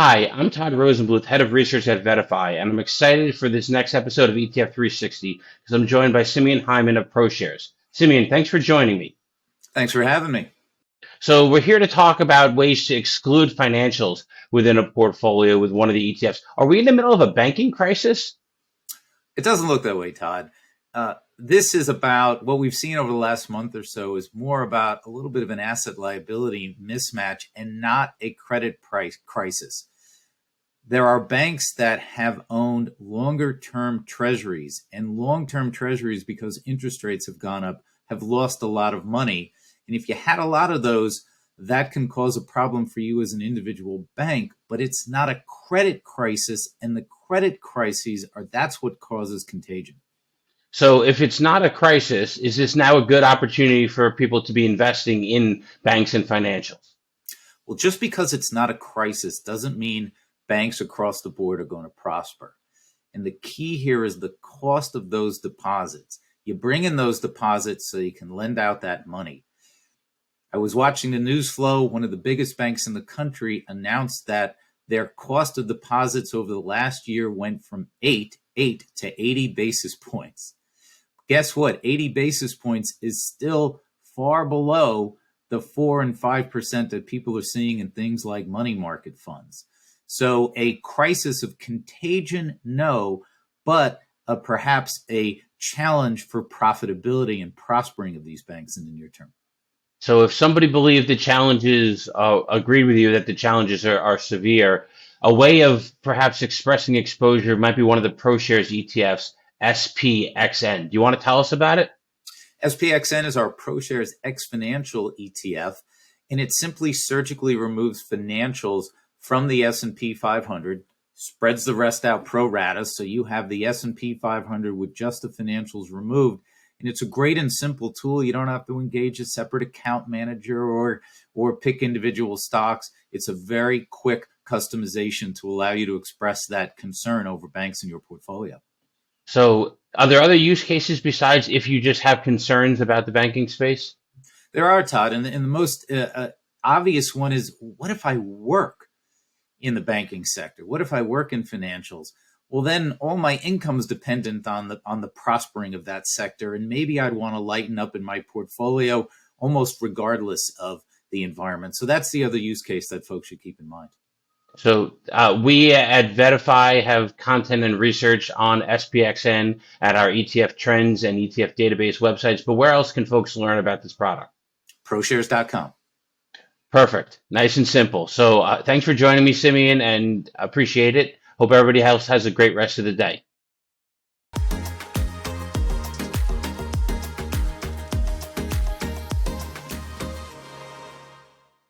Hi, I'm Todd Rosenbluth, Head of Research at VettaFi, and I'm excited for this next episode of ETF360 because I'm joined by Simeon Hyman of ProShares. Simeon, thanks for joining me. Thanks for having me. So we're here to talk about ways to exclude financials within a portfolio with one of the ETFs. Are we in the middle of a banking crisis? It doesn't look that way, Todd. This is about what we've seen over the last month or so is more about a little bit of an asset liability mismatch and not a credit price crisis. There are banks that have owned longer term treasuries, and long term treasuries, because interest rates have gone up, have lost a lot of money. And if you had a lot of those, that can cause a problem for you as an individual bank, but it's not a credit crisis. And the credit crises that's what causes contagion. So if it's not a crisis, is this now a good opportunity for people to be investing in banks and financials? Well, just because it's not a crisis doesn't mean banks across the board are going to prosper. And the key here is the cost of those deposits. You bring in those deposits so you can lend out that money. I was watching the news flow. One of the biggest banks in the country announced that their cost of deposits over the last year went from 8 to 80 basis points. Guess what? 80 basis points is still far below the 4 and 5% that people are seeing in things like money market funds. So a crisis of contagion, no, but perhaps a challenge for profitability and prospering of these banks in the near term. So if somebody believed the challenges, agreed with you that the challenges are severe, a way of perhaps expressing exposure might be one of the ProShares ETFs, SPXN. Do you want to tell us about it? SPXN is our ProShares Ex-Financial ETF, and it simply surgically removes financials from the S&P 500, spreads the rest out pro rata, so you have the S&P 500 with just the financials removed. And it's a great and simple tool. You don't have to engage a separate account manager or pick individual stocks. It's a very quick customization to allow you to express that concern over banks in your portfolio. So are there other use cases besides if you just have concerns about the banking space? There are, Todd. And the most obvious one is, what if I work in the banking sector? What if I work in financials? Well, then all my income is dependent on the prospering of that sector. And maybe I'd want to lighten up in my portfolio almost regardless of the environment. So that's the other use case that folks should keep in mind. So we at VettaFi have content and research on SPXN at our ETF trends and ETF database websites. But where else can folks learn about this product? ProShares.com. Perfect. Nice and simple. So thanks for joining me, Simeon, and appreciate it. Hope everybody else has a great rest of the day.